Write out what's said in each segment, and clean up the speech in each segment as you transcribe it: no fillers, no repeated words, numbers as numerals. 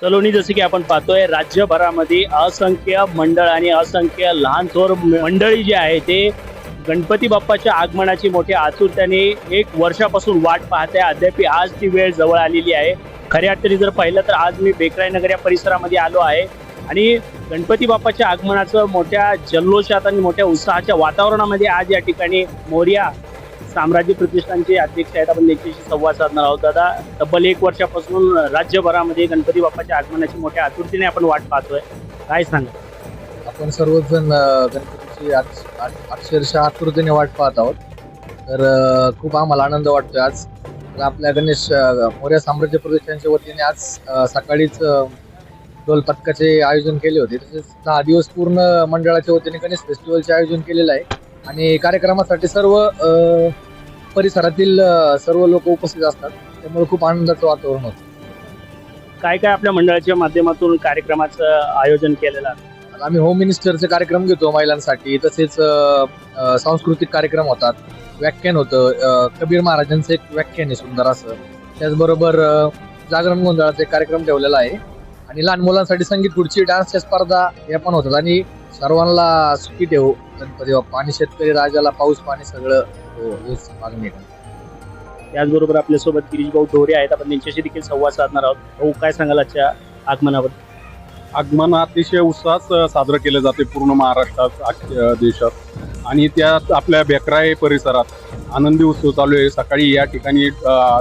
सलोनी जसे की आपण पाहतोय राज्यभरामध्ये असंख्य मंडळ आणि असंख्य लहान थोर मंडळी जे आहे ते गणपती बाप्पाच्या आगमनाची मोठ्या आतुरतेने एक वर्षापासून वाट पाहत आहे. अद्याप आज ती वेळ जवळ आलेली आहे. खऱ्या अर्थाने जर पाहिलं तर आज मी बेकराई नगर या परिसरामध्ये आलो आहे आणि गणपती बाप्पाच्या आगमनाचं मोठ्या जल्लोषात आणि मोठ्या उत्साहाच्या वातावरणामध्ये आज या ठिकाणी मोरया साम्राज्य प्रतिष्ठानचे अध्यक्ष आहेत. आपण त्यांच्याशी संवाद साधणार आहोत. दादा, तब्बल एक वर्षापासून राज्यभरामध्ये गणपती बाप्पाच्या आगमनाची मोठ्या आतुरतेने आपण वाट पाहतोय, काय सांगा? आपण सर्वजण गणपतीची अक्षरशः आतुरतेने वाट पाहत आहोत. तर खूप आम्हाला आनंद वाटतोय. आज आपल्या गणेश मोरया साम्राज्य प्रतिष्ठानच्या वतीने आज सकाळीच ढोल पथकाचे आयोजन केले होते. तसेच 10 दिवस पूर्ण मंडळाच्या वतीने गणेश फेस्टिवलचे आयोजन केलेलं आहे आणि कार्यक्रमासाठी सर्व परिसरातील सर्व लोक उपस्थित असतात. त्यामुळे खूप आनंदाचं वातावरण होतं. काय काय आपल्या मंडळाच्या माध्यमातून कार्यक्रमाचं आयोजन केलेलं आहे? आम्ही होम मिनिस्टरचे कार्यक्रम घेतो महिलांसाठी. तसेच सांस्कृतिक कार्यक्रम होतात, व्याख्यान होतं, कबीर महाराजांचं एक व्याख्यान आहे सुंदर असं. त्याचबरोबर जागरण गोंधळाचा एक कार्यक्रम ठेवलेला आहे आणि लहान मुलांसाठी संगीत खुर्ची, डान्सच्या स्पर्धा या पण होतात. आणि सर्वांना सुखी ठेवू गणपती बाप्पा आणि शेतकरी राजाला पाऊस पाणी सगळं मागणी आहे. त्याचबरोबर आपल्यासोबत गिरीश भाऊ ढोरे आहेत. आपण त्यांच्याशी देखील संवाद साधणार आहोत. भाऊ, काय सांगाल आजच्या आगमनाबद्दल? आगमन अतिशय उत्साहात साजरं केलं जाते पूर्ण महाराष्ट्रात, देशात. आणि त्यात आपल्या बेकराई परिसरात आनंदी उत्सव चालू आहे. सकाळी या ठिकाणी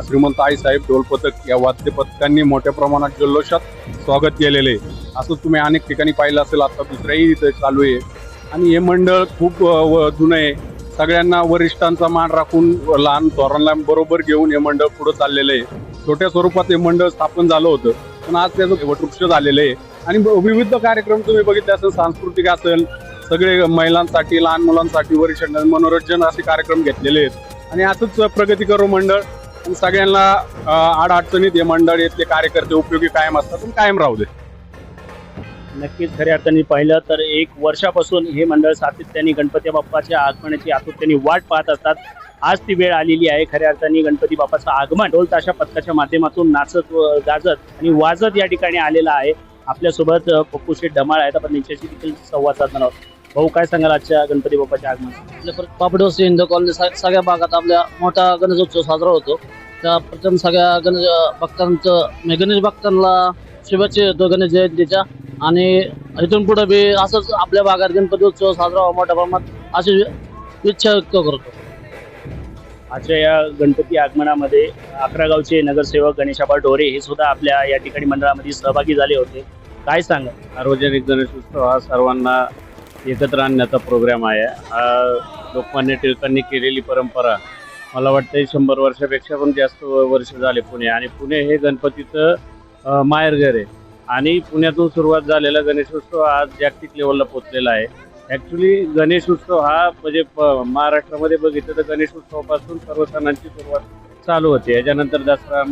श्रीमंत आईसाहेब ढोल पथक या वाद्य पथकांनी मोठ्या प्रमाणात जल्लोषात स्वागत केलेले आहे. असं तुम्ही अनेक ठिकाणी पाहिलं असेल. आता दुसऱ्याही इथे चालू आहे आणि हे मंडळ खूप जुनं आहे. सगळ्यांना वरिष्ठांचा मान राखून लहान थोरांना बरोबर घेऊन हे मंडळ पुढे चाललेलं आहे. छोट्या स्वरूपात हे मंडळ स्थापन झालं होतं, पण आज त्याचं वटवृक्ष झालेलं आहे. आणि विविध कार्यक्रम तुम्ही बघितले असेल, सांस्कृतिक असेल, सगळे महिलांसाठी, लहान मुलांसाठी, वरिष्ठ मनोरंजन असे कार्यक्रम घेतलेले आहेत. आणि असंच प्रगती करू मंडळ आणि सगळ्यांना अडचणीत हे मंडळ येथले कार्यकर्ते उपयोगी कायम असतात आणि कायम राहू दे. नक्कीच खऱ्या अर्थाने पाहिलं तर एक वर्षापासून हे मंडळ सातत्याने गणपती बाप्पाच्या आगमनाची आतुरतेने वाट पाहत असतात. आज ती वेळ आलेली आहे. खऱ्या अर्थाने गणपती बाप्पाचं आगमन ढोल ताशा पथकाच्या माध्यमातून नाचत गाजत आणि वाजत या ठिकाणी आलेला आहे. आपल्यासोबत पप्पू शेठ धमाळ आहेत. आपण त्यांच्याशी देखील संवाद साधणार आहोत. भाऊ, काय सांगाल आजच्या गणपती बाप्पाच्या आगमन? आपल्या पापडवस्ती हिंदू कॉलनी सगळ्या भागात आपल्या मोठा गणेशोत्सव साजरा होतो. त्या प्रथम सगळ्या गणेश भक्तांना शुभेच्छा देतो गणेश जयंतीच्या. आणि इथून पुढे बी असंच आपल्या भागात गणपती उत्सव साजरा व्हावा मोठ्या प्रमाणात अशी इच्छा व्यक्त करतो. आजच्या या गणपती आगमनामध्ये 11 गावचे नगरसेवक गणेशाबा ढोरे हे सुद्धा आपल्या या ठिकाणी मंडळामध्ये सहभागी झाले होते. काय सांगा? सार्वजनिक गणेश उत्सव हा सर्वांना एकत्र आणण्याचा प्रोग्राम आहे. हा लोकमान्य टिळकांनी केलेली परंपरा मला वाटतं 100 वर्षापेक्षा पण जास्त वर्ष झाले पुणे. आणि पुणे हे गणपतीचं माहेरघर आहे. आणि पुण्यातून सुरुवात झालेला गणेशोत्सव आज जागतिक लेवलला पोहोचलेला आहे. ॲक्च्युली गणेशोत्सव हा म्हणजे महाराष्ट्रामध्ये बघितलं तर गणेशोत्सवापासून सर्व सणांची सुरुवात चालू होते. याच्यानंतर दसरा,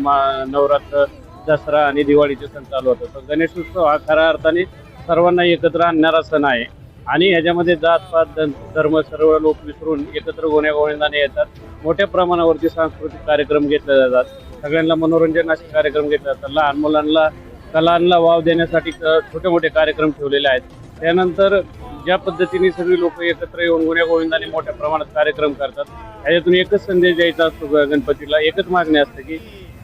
नवरात्र, दसरा आणि दिवाळीचे सण चालू होतात. तर गणेशोत्सव हा खऱ्या अर्थाने सर्वांना एकत्र आणणारा सण आहे. आणि ह्याच्यामध्ये जातपात धर्म सर्व लोक विसरून एकत्र गोण्यागोविंदाने येतात. मोठ्या प्रमाणावरती सांस्कृतिक कार्यक्रम घेतले जातात. सगळ्यांना मनोरंजन असे कार्यक्रम घेतले जातात. लहान मुलांना कलांना वाव देण्यासाठी छोटे मोठे कार्यक्रम ठेवलेले आहेत. त्यानंतर ज्या पद्धतीने सगळी लोक एकत्र येऊन गुण्यागोविंदाने मोठ्या प्रमाणात कार्यक्रम करतात, ह्याच्यातून एकच संदेश द्यायचा असतो गणपतीला. एकच मागणी असते की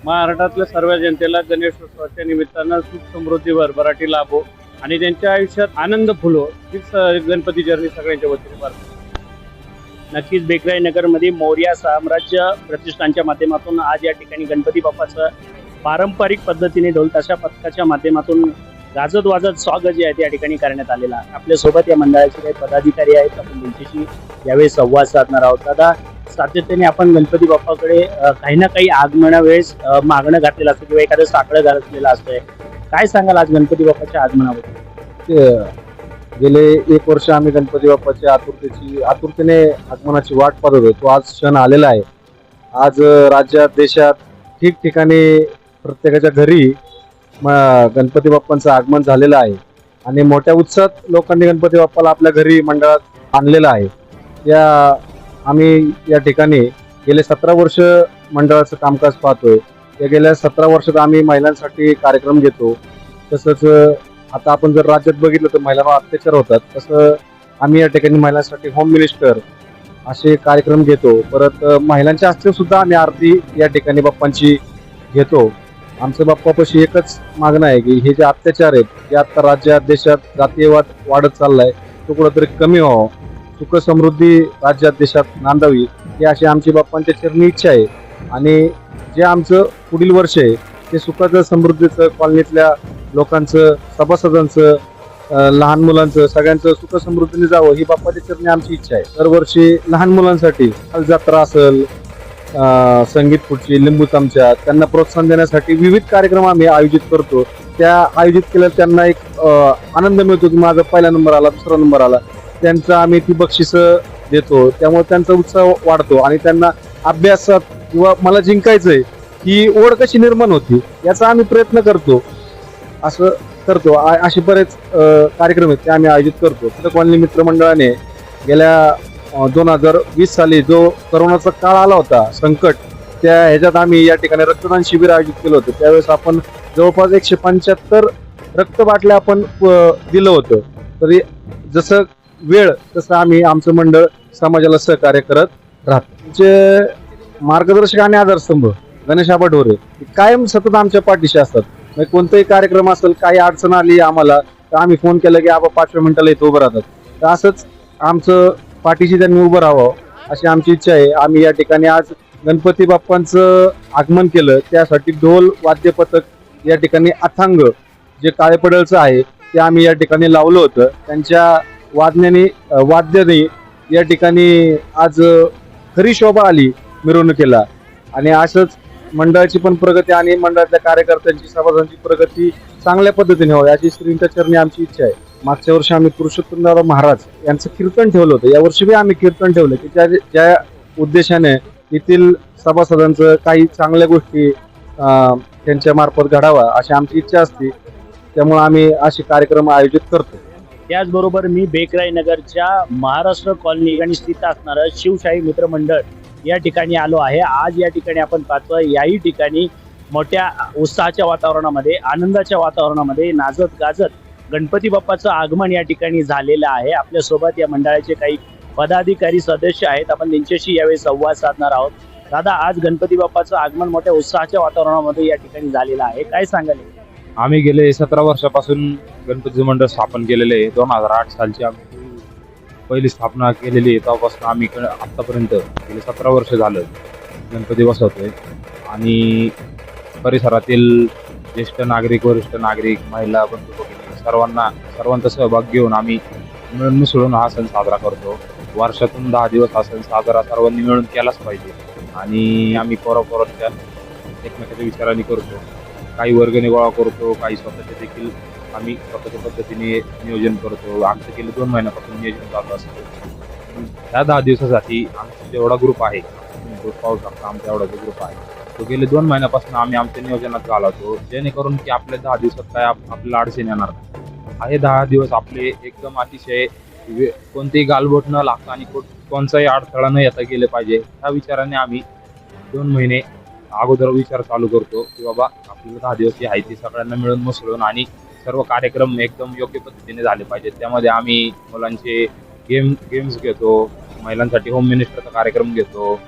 महाराष्ट्रातल्या सर्व जनतेला गणेशोत्सवाच्या निमित्तानं सुख समृद्धी भरभराटी लाभो आणि त्यांच्या आयुष्यात आनंद फुलो. हीच गणपती जर्नी सगळ्यांच्या वतीने पार. नक्कीच बेकराई नगरमध्ये मोरया साम्राज्य प्रतिष्ठानच्या माध्यमातून आज या ठिकाणी गणपती बाप्पाचं पारंपरिक पद्धतीने ढोल ताशा पथकाच्या माध्यमातून गाजत वाजत स्वागत जे आहे या ठिकाणी करण्यात आलेलं आहे. आपल्यासोबत या मंडळाचे काही पदाधिकारी आहेत. आपण त्यांच्याशी यावेळी संवाद साधणार आहोत. दादा, सातत्याने आपण गणपती बाप्पाकडे काही ना काही आगमना वेळेस मागणं घातलेलं असतं किंवा एखादं साकडं घातलेलं असतंय. काय सांगाल आज गणपती बाप्पाच्या आगमनाबद्दल? गेले 1 वर्ष आम्ही गणपती बाप्पाच्या आतुरतेने आगमनाची वाट पाहत होतो. तो आज क्षण आलेला आहे. आज राज्यात, देशात ठिकठिकाणी प्रत्येकाच्या घरी गणपती बाप्पांचं आगमन झालेलं आहे. आणि मोठ्या उत्साहात लोकांनी गणपती बाप्पाला आपल्या घरी मंडळात आणलेलं आहे. आम्ही या ठिकाणी गेले 17 वर्ष मंडळाचं कामकाज पाहतोय. या गेल्या 17 वर्षात आम्ही महिलांसाठी कार्यक्रम घेतो. तसंच आता आपण जर राज्यात बघितलं तर महिलांवर अत्याचार होतात, तसं आम्ही या ठिकाणी महिलांसाठी होम मिनिस्टर असे कार्यक्रम घेतो. परत महिलांच्या हस्ते सुद्धा आम्ही आरती या ठिकाणी बाप्पांची घेतो. आमचं बाप्पापाशी एकच मागणं आहे की हे जे अत्याचार आहेत जे आता राज्यात देशात जातीयवाद वाढत चाललाय तो कुठंतरी कमी व्हावा, सुख समृद्धी राज्यात देशात नांदावी ही अशी आमची बाप्पांच्या चरणी इच्छा आहे. आणि जे आमचं पुढील वर्ष आहे ते सुखाचं समृद्धीचं, कॉलनीतल्या लोकांचं, सभासदांचं, लहान मुलांचं, सगळ्यांचं सुख समृद्धीने जावं ही बाप्पाच्या चरणी आमची इच्छा आहे. दरवर्षी लहान मुलांसाठी जत्रा असेल, संगीत खुर्ची, लिंबू चमचा, त्यांना प्रोत्साहन देण्यासाठी विविध कार्यक्रम आम्ही आयोजित करतो. त्या आयोजित केल्यावर त्यांना एक आनंद मिळतो की माझा पहिला नंबर आला, दुसरा नंबर आला, त्यांचा आम्ही ती बक्षिसं देतो. त्यामुळे त्यांचा उत्साह वाढतो आणि त्यांना अभ्यासात किंवा मला जिंकायचंय ही ओढ कशी निर्माण होती याचा आम्ही प्रयत्न करतो. असं करतो. असे बरेच कार्यक्रम आहेत ते आम्ही आयोजित करतो. तर कॉलनी मित्रमंडळाने गेल्या 2020 साली जो करोनाचा काळ आला होता, संकट, त्या ह्याच्यात आम्ही या ठिकाणी रक्तदान शिबिर आयोजित केलं होतं. त्यावेळेस आपण जवळपास 175 रक्त बाटल्या आपण दिलं होतं. तरी जसं वेळ तसं आम्ही आमचं मंडळ समाजाला सहकार्य करत राहतो. आमचे मार्गदर्शक आणि आधारस्तंभ गणेश आबा ढोरे कायम सतत आमच्या पाठीशी असतात. म्हणजे कोणताही कार्यक्रम असेल, काही अडचण आली आम्हाला तर आम्ही फोन केला की आबा 5व्या मिनिटाला इथं उभं राहतात. तर असंच आमचं पाठीशी त्यांनी उभं राहावं अशी आमची इच्छा आहे. आम्ही या ठिकाणी आज गणपती बाप्पांचं आगमन केलं, त्यासाठी ढोल वाद्य पथक या ठिकाणी अथांग जे काळेपडळचं आहे ते आम्ही या ठिकाणी लावलं होतं. त्यांच्या वाद्याने या ठिकाणी आज खरी शोभा आली मिरवणुकीला. आणि असंच मंडळाची पण प्रगती आणि मंडळातल्या कार्यकर्त्यांची, सभासदांची प्रगती चांगल्या पद्धतीने व्हावी अशी श्रींच्या चरणी आमची इच्छा आहे. मागच्या वर्षी आम्ही पुरुषोत्तमदादा महाराज यांचं कीर्तन ठेवलं होतं. यावर्षी बी आम्ही कीर्तन ठेवलं की ज्या उद्देशाने येथील सभासदांचं काही चांगल्या गोष्टी त्यांच्या मार्फत घडावा अशी आमची इच्छा असते. त्यामुळे आम्ही असे कार्यक्रम आयोजित करतो. त्याचबरोबर मी बेकराई नगरच्या महाराष्ट्र कॉलनी आणि स्थित असणारं शिवशाही मित्र मंडळ या ठिकाणी आलो आहे. आज या ठिकाणी आपण पाहतोय याही ठिकाणी मोठ्या उत्साहाच्या वातावरणामध्ये, आनंदाच्या वातावरणामध्ये नाचत गाजत गणपती बाप्पाचं आगमन या ठिकाणी झालेलं आहे. आपल्यासोबत या मंडळाचे काही पदाधिकारी, सदस्य आहेत. आपण त्यांच्याशी यावेळी संवाद साधणार आहोत. दादा, आज गणपती बाप्पाचं आगमन मोठ्या उत्साहाच्या वातावरणामध्ये या ठिकाणी झालेलं आहे, काय सांगाल? आम्ही गेले 17 वर्षापासून गणपतीचं मंडळ स्थापन केलेले आहे. 2008 सालची आम्ही पहिली स्थापना केलेली आहे. तेव्हापासून आम्ही आत्तापर्यंत गेले 17 वर्ष झालं गणपती बसवतोय. आणि परिसरातील ज्येष्ठ नागरिक, वरिष्ठ नागरिक, महिला, बंधू भगिनी सर्वांचा सहभाग घेऊन आम्ही मिळून मिसळून हा सण साजरा करतो. वर्षातून 10 दिवस हा सण साजरा सर्वांनी मिळून केलाच पाहिजे. आणि आम्ही पोरापोरांच्या एकमेकांच्या विचारांनी करतो. काही वर्गणी गोळा करतो, काही स्वतःचे देखील आम्ही स्वतःच्या पद्धतीने नियोजन करतो. आमचं गेले 2 महिन्यापासून नियोजन चालू असतं. त्या 10 दिवसासाठी आमचा जेवढा ग्रुप आहे, ग्रुप पाहू शकता आमचा एवढा जो ग्रुप आहे तो गेले 2 महिन्यापासून आम्ही आमच्या नियोजनात घालवतो, जेणेकरून की आपल्या 10 दिवसात काय आपल्याला अडचण येणार नाही. हे 10 दिवस आपले एकदम अतिशय कोणतेही गालबोट न लागता आणि कोणताही अडथळा न येता गेले पाहिजे ह्या विचाराने आम्ही 2 महिने अगोदर विचार चालू करतो की बाबा आपल्याला 10 दिवस जे आहे ते सगळ्यांना मिळून मिसळून आणि सर्व कार्यक्रम एकदम योग्य पद्धतीने झाले पाहिजेत. त्यामध्ये आम्ही मुलांचे गेम्स घेतो, महिलांसाठी होम मिनिस्टरचा कार्यक्रम घेतो,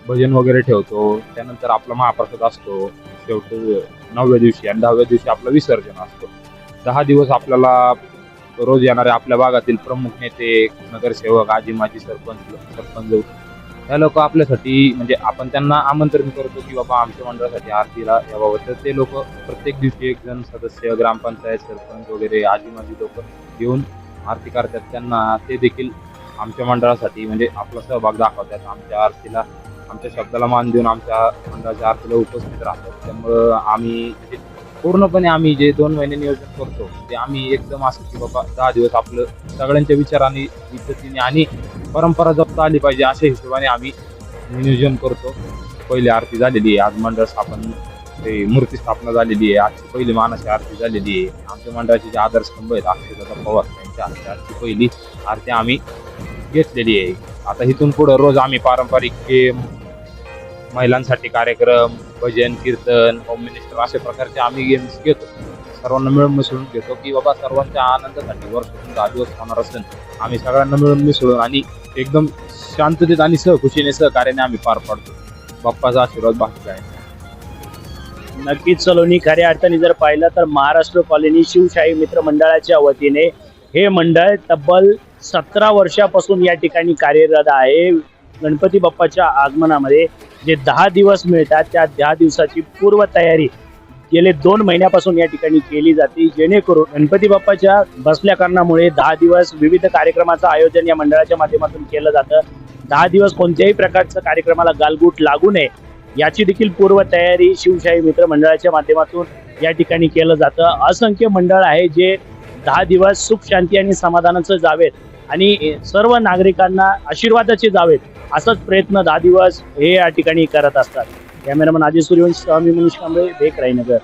भजन वगैरे ठेवतो. त्यानंतर आपला महाप्रसाद असतो शेवटी 9व्या दिवशी, आणि 10व्या दिवशी आपलं विसर्जन असतो. 10 दिवस आपल्याला रोज येणारे आपल्या भागातील प्रमुख नेते, नगरसेवक, आजी माजी, सरपंच ह्या लोक आपल्यासाठी, म्हणजे आपण त्यांना आमंत्रण करतो की बाबा आमच्या मंडळासाठी आरतीला याबाबत. तर ते लोक प्रत्येक दिवशी एक जण सदस्य, ग्रामपंचायत, सरपंच वगैरे आजी माजी लोक येऊन आरती करतात. त्यांना ते देखील आमच्या मंडळासाठी म्हणजे आपला सहभाग दाखवतात. आमच्या आरतीला, आमच्या शब्दाला मान देऊन आमच्या मंडळाच्या आरतीला उपस्थित राहतात. त्यामुळं आम्ही पूर्णपणे आम्ही जे 2 महिने नियोजन करतो ते आम्ही एकदम असं की बाबा 10 दिवस आपलं सगळ्यांच्या विचारांनी, पद्धतीने आणि परंपरा जपता आली पाहिजे अशा हिशोबाने आम्ही नियोजन करतो. पहिली आरती झालेली आहे, आज मंडळ मूर्ती स्थापना झालेली आहे, आजची पहिली मानाची आरती झालेली आहे. आमच्या मंडळाचे जे आदर्शस्तंभ आहेत अक्षयदादा पवार यांच्या आजची पहिली आरती आम्ही घेतलेली आहे. आता इथून पुढं रोज आम्ही पारंपरिक गेम, महिलांसाठी कार्यक्रम, भजन, कीर्तन, होम मिनिस्टर अशा प्रकारचे आम्ही गेम्स घेतो. सर्वांना मिळून मिसळून घेतो की बाबा सर्वांच्या आनंदासाठी वर्षातून 10 दिवस होणार असेल आम्ही सगळ्यांना मिळून मिसळून आणि एकदम शांततेत आणि सहखुशीने सहकार्याने आम्ही पार पाडतो. बाप्पाचा आशीर्वाद बाकी आहे. नक्कीच सलोनी, खऱ्या अर्थाने जर पाहिलं तर महाराष्ट्र कॉलनी शिवशाही मित्र मंडळाच्या वतीने हे मंडळ तब्बल 17 वर्षापासून या ठिकाणी कार्यरत आहे. गणपती बाप्पाच्या आगमनामध्ये जे 10 दिवस मिळतात त्या 10 दिवसाची पूर्वतयारी गेले 2 महिन्यापासून या ठिकाणी केली जाते, जेणेकरून गणपती बाप्पाच्या बसल्या कारणामुळे 10 दिवस विविध कार्यक्रमाचं आयोजन या मंडळाच्या माध्यमातून केलं जातं. 10 दिवस कोणत्याही प्रकारचं कार्यक्रमाला गालबोट लागू नये याची देखील पूर्वतयारी शिवशाही मित्र मंडळाच्या माध्यमातून या ठिकाणी केलं जातं. असंख्य मंडळ आहे जे 10 दिवस सुख शांती आणि समाधानाचं जावेत आणि सर्व नागरिकांना आशीर्वादाचे जावेत असाच प्रयत्न 10 दिवस हे या ठिकाणी करत असतात. कॅमेरामन अजय सूर्यवंशी, स्वामी मनीष कांबळे, बेक रायनगर.